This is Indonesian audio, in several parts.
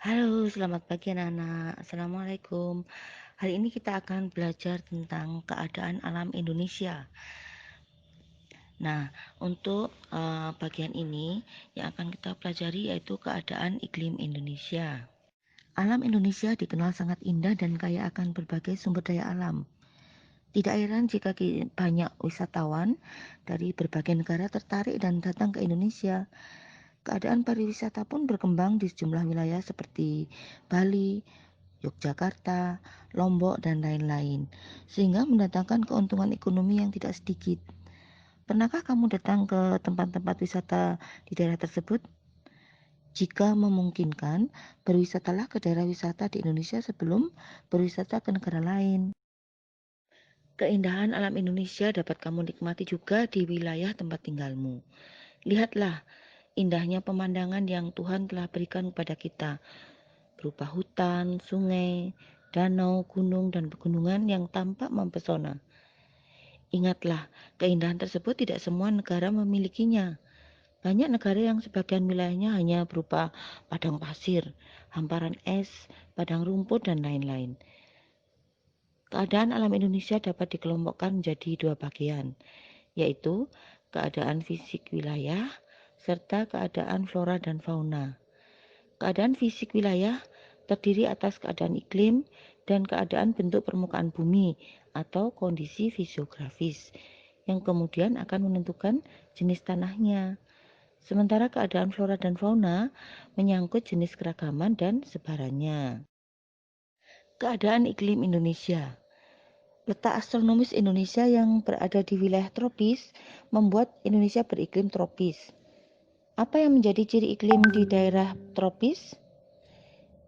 Halo, selamat pagi anak-anak. Assalamualaikum. Hari ini kita akan belajar tentang keadaan alam Indonesia. Nah, untuk bagian ini yang akan kita pelajari yaitu keadaan iklim Indonesia. Alam Indonesia dikenal sangat indah dan kaya akan berbagai sumber daya alam. Tidak heran jika banyak wisatawan dari berbagai negara tertarik dan datang ke Indonesia. Keadaan pariwisata pun berkembang di sejumlah wilayah seperti Bali, Yogyakarta, Lombok, dan lain-lain, sehingga mendatangkan keuntungan ekonomi yang tidak sedikit. Pernahkah kamu datang ke tempat-tempat wisata di daerah tersebut? Jika memungkinkan, berwisatalah ke daerah wisata di Indonesia sebelum berwisata ke negara lain. Keindahan alam Indonesia dapat kamu nikmati juga di wilayah tempat tinggalmu. Lihatlah indahnya pemandangan yang Tuhan telah berikan kepada kita, berupa hutan, sungai, danau, gunung, dan pegunungan yang tampak mempesona. Ingatlah, keindahan tersebut tidak semua negara memilikinya. Banyak negara yang sebagian wilayahnya hanya berupa padang pasir, hamparan es, padang rumput, dan lain-lain. Keadaan alam Indonesia dapat dikelompokkan menjadi dua bagian, yaitu keadaan fisik wilayah serta keadaan flora dan fauna. Keadaan fisik wilayah terdiri atas keadaan iklim dan keadaan bentuk permukaan bumi atau kondisi fisiografis yang kemudian akan menentukan jenis tanahnya. Sementara keadaan flora dan fauna menyangkut jenis keragaman dan sebarannya. Keadaan iklim Indonesia. Letak astronomis Indonesia yang berada di wilayah tropis membuat Indonesia beriklim tropis. Apa yang menjadi ciri iklim di daerah tropis?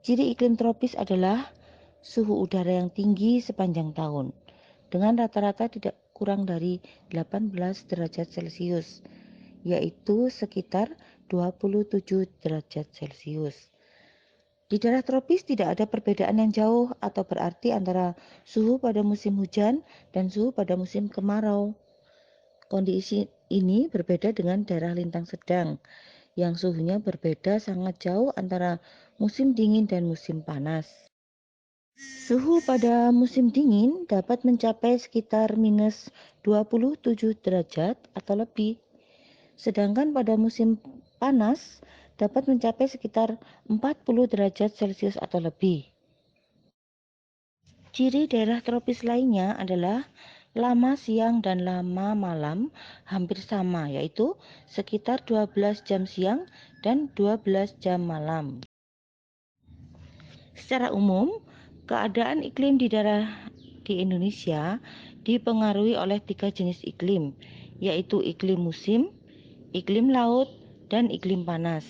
Ciri iklim tropis adalah suhu udara yang tinggi sepanjang tahun, dengan rata-rata tidak kurang dari 18 derajat Celcius, yaitu sekitar 27 derajat Celcius. Di daerah tropis tidak ada perbedaan yang jauh atau berarti antara suhu pada musim hujan dan suhu pada musim kemarau. Kondisi ini berbeda dengan daerah lintang sedang, yang suhunya berbeda sangat jauh antara musim dingin dan musim panas. Suhu pada musim dingin dapat mencapai sekitar minus 27 derajat atau lebih, sedangkan pada musim panas dapat mencapai sekitar 40 derajat Celcius atau lebih. Ciri daerah tropis lainnya adalah lama siang dan lama malam hampir sama, yaitu sekitar 12 jam siang dan 12 jam malam. Secara umum, keadaan iklim di daerah di Indonesia dipengaruhi oleh 3 jenis iklim, yaitu iklim musim, iklim laut, dan iklim panas.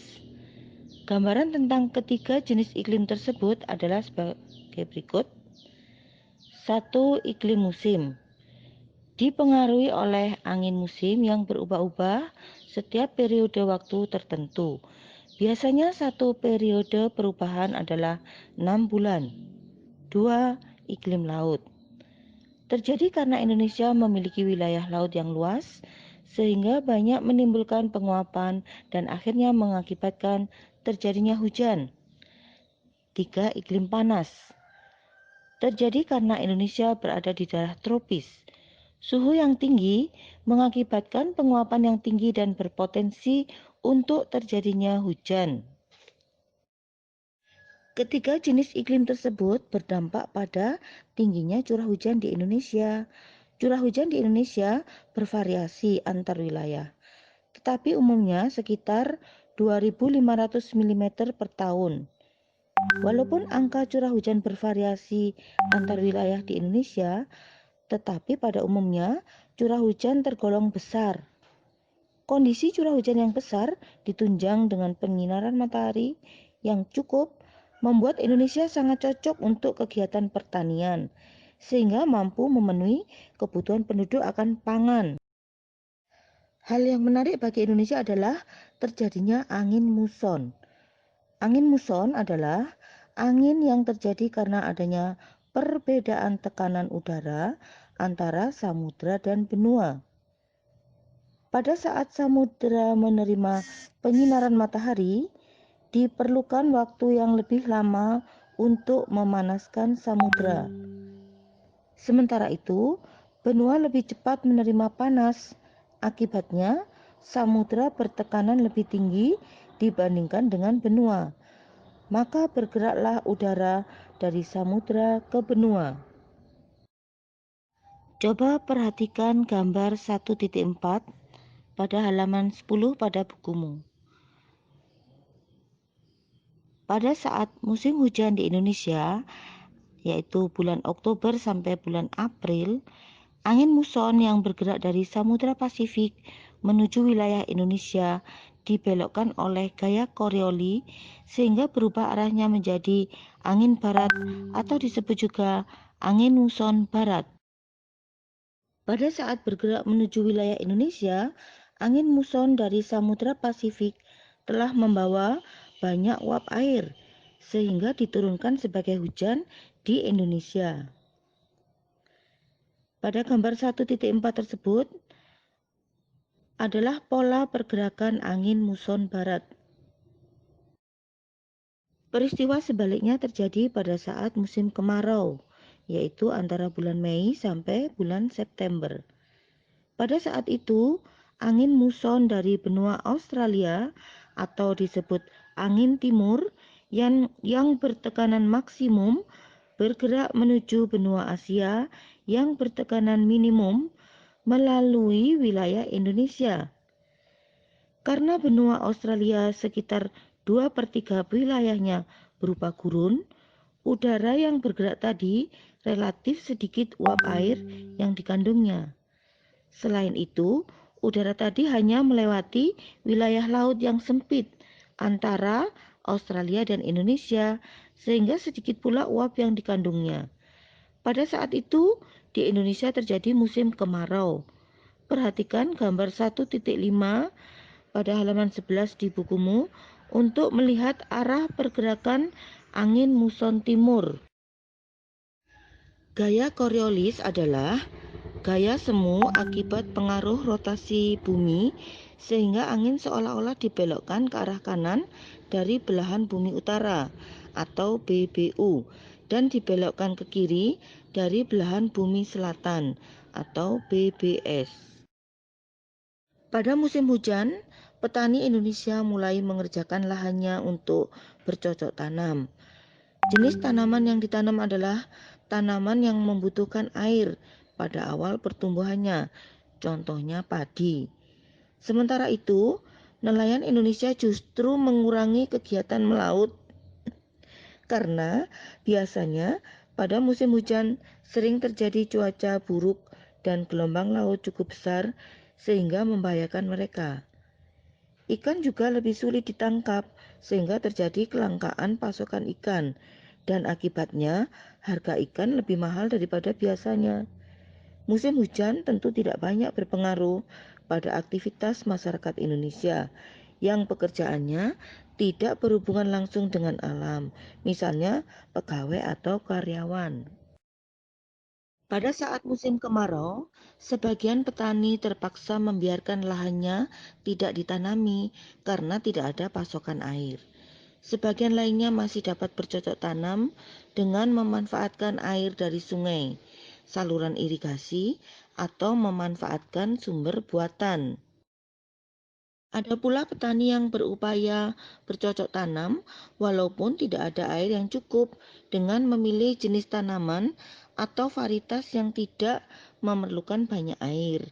Gambaran tentang ketiga jenis iklim tersebut adalah sebagai berikut. 1. Iklim musim dipengaruhi oleh angin musim yang berubah-ubah setiap periode waktu tertentu. Biasanya satu periode perubahan adalah 6 bulan. 2. Iklim laut terjadi karena Indonesia memiliki wilayah laut yang luas, sehingga banyak menimbulkan penguapan dan akhirnya mengakibatkan terjadinya hujan. 3. Iklim panas terjadi karena Indonesia berada di daerah tropis. Suhu yang tinggi mengakibatkan penguapan yang tinggi dan berpotensi untuk terjadinya hujan. Ketiga jenis iklim tersebut berdampak pada tingginya curah hujan di Indonesia. Curah hujan di Indonesia bervariasi antar wilayah, tetapi umumnya sekitar 2.500 mm per tahun. Walaupun angka curah hujan bervariasi antar wilayah di Indonesia, tetapi pada umumnya curah hujan tergolong besar. Kondisi curah hujan yang besar ditunjang dengan penyinaran matahari yang cukup membuat Indonesia sangat cocok untuk kegiatan pertanian, sehingga mampu memenuhi kebutuhan penduduk akan pangan. Hal yang menarik bagi Indonesia adalah terjadinya angin muson. Angin muson adalah angin yang terjadi karena adanya perbedaan tekanan udara antara samudra dan benua. Pada saat samudra menerima penyinaran matahari, Diperlukan waktu yang lebih lama untuk memanaskan samudra. Sementara itu, benua lebih cepat menerima panas. Akibatnya, samudra bertekanan lebih tinggi dibandingkan dengan benua. Maka bergeraklah udara dari samudra ke benua. Coba perhatikan gambar 1.4 pada halaman 10 pada bukumu. Pada saat musim hujan di Indonesia, yaitu bulan Oktober sampai bulan April, angin muson yang bergerak dari Samudra Pasifik menuju wilayah Indonesia dibelokkan oleh gaya Coriolis sehingga berubah arahnya menjadi angin barat atau disebut juga angin muson barat. Pada saat bergerak menuju wilayah Indonesia, angin muson dari Samudra Pasifik telah membawa banyak uap air sehingga diturunkan sebagai hujan di Indonesia. Pada gambar 1.4 tersebut adalah pola pergerakan angin muson barat. Peristiwa sebaliknya terjadi pada saat musim kemarau, yaitu antara bulan Mei sampai bulan September. Pada saat itu, angin muson dari benua Australia atau disebut angin timur yang bertekanan maksimum bergerak menuju benua Asia yang bertekanan minimum melalui wilayah Indonesia. Karena benua Australia sekitar 2/3 wilayahnya berupa gurun, udara yang bergerak tadi relatif sedikit uap air yang dikandungnya. Selain itu, udara tadi hanya melewati wilayah laut yang sempit antara Australia dan Indonesia, sehingga sedikit pula uap yang dikandungnya. Pada saat itu, di Indonesia terjadi musim kemarau. Perhatikan gambar 1.5 pada halaman 11 di bukumu untuk melihat arah pergerakan angin muson timur. Gaya Coriolis adalah gaya semu akibat pengaruh rotasi bumi sehingga angin seolah-olah dibelokkan ke arah kanan dari belahan bumi utara atau BBU dan dibelokkan ke kiri dari belahan bumi selatan atau BBS. Pada musim hujan, petani Indonesia mulai mengerjakan lahannya untuk bercocok tanam. Jenis tanaman yang ditanam adalah tanaman yang membutuhkan air pada awal pertumbuhannya, contohnya padi. Sementara itu, nelayan Indonesia justru mengurangi kegiatan melaut karena biasanya pada musim hujan sering terjadi cuaca buruk dan gelombang laut cukup besar sehingga membahayakan mereka. Ikan juga lebih sulit ditangkap sehingga terjadi kelangkaan pasokan ikan dan akibatnya harga ikan lebih mahal daripada biasanya. Musim hujan tentu tidak banyak berpengaruh pada aktivitas masyarakat Indonesia yang pekerjaannya tidak berhubungan langsung dengan alam, misalnya pegawai atau karyawan. Pada saat musim kemarau, sebagian petani terpaksa membiarkan lahannya tidak ditanami karena tidak ada pasokan air. Sebagian lainnya masih dapat bercocok tanam dengan memanfaatkan air dari sungai, saluran irigasi, atau memanfaatkan sumber buatan. Ada pula petani yang berupaya bercocok tanam walaupun tidak ada air yang cukup dengan memilih jenis tanaman atau varietas yang tidak memerlukan banyak air.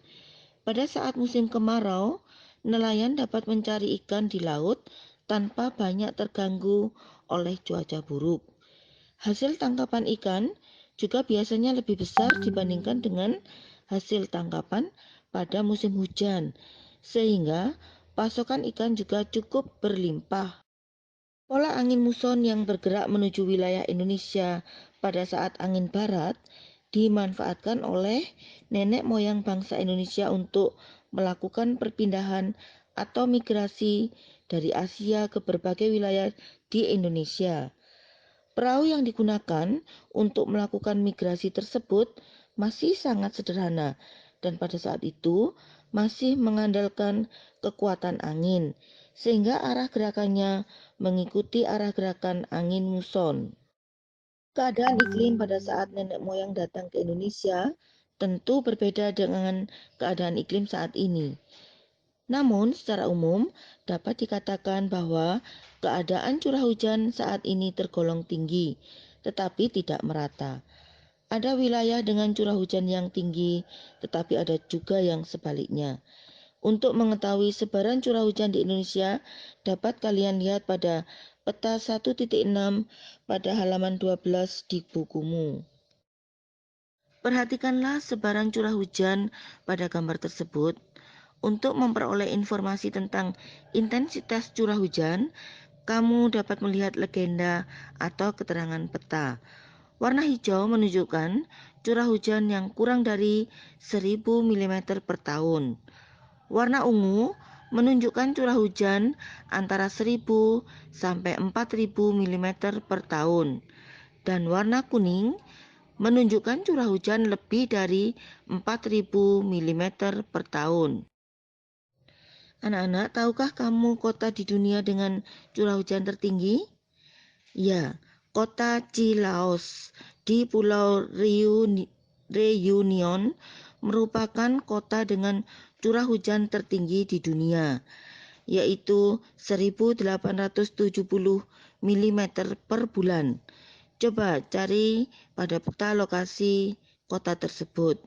Pada saat musim kemarau, nelayan dapat mencari ikan di laut tanpa banyak terganggu oleh cuaca buruk. Hasil tangkapan ikan juga biasanya lebih besar dibandingkan dengan hasil tangkapan pada musim hujan, sehingga pasokan ikan juga cukup berlimpah. Pola angin muson yang bergerak menuju wilayah Indonesia pada saat angin barat dimanfaatkan oleh nenek moyang bangsa Indonesia untuk melakukan perpindahan atau migrasi dari Asia ke berbagai wilayah di Indonesia. Perahu yang digunakan untuk melakukan migrasi tersebut masih sangat sederhana dan pada saat itu masih mengandalkan kekuatan angin, sehingga arah gerakannya mengikuti arah gerakan angin muson. Keadaan iklim pada saat nenek moyang datang ke Indonesia tentu berbeda dengan keadaan iklim saat ini. Namun, secara umum dapat dikatakan bahwa keadaan curah hujan saat ini tergolong tinggi, tetapi tidak merata. Ada wilayah dengan curah hujan yang tinggi, tetapi ada juga yang sebaliknya. Untuk mengetahui sebaran curah hujan di Indonesia, dapat kalian lihat pada peta 1.6 pada halaman 12 di bukumu. Perhatikanlah sebaran curah hujan pada gambar tersebut. Untuk memperoleh informasi tentang intensitas curah hujan, kamu dapat melihat legenda atau keterangan peta. Warna hijau menunjukkan curah hujan yang kurang dari 1000 mm per tahun. Warna ungu menunjukkan curah hujan antara 1000 sampai 4000 mm per tahun. Dan warna kuning menunjukkan curah hujan lebih dari 4000 mm per tahun. Anak-anak, tahukah kamu kota di dunia dengan curah hujan tertinggi? Ya, kota Cilaos di Pulau Reunion merupakan kota dengan curah hujan tertinggi di dunia, yaitu 1870 mm per bulan. Coba cari pada peta lokasi kota tersebut.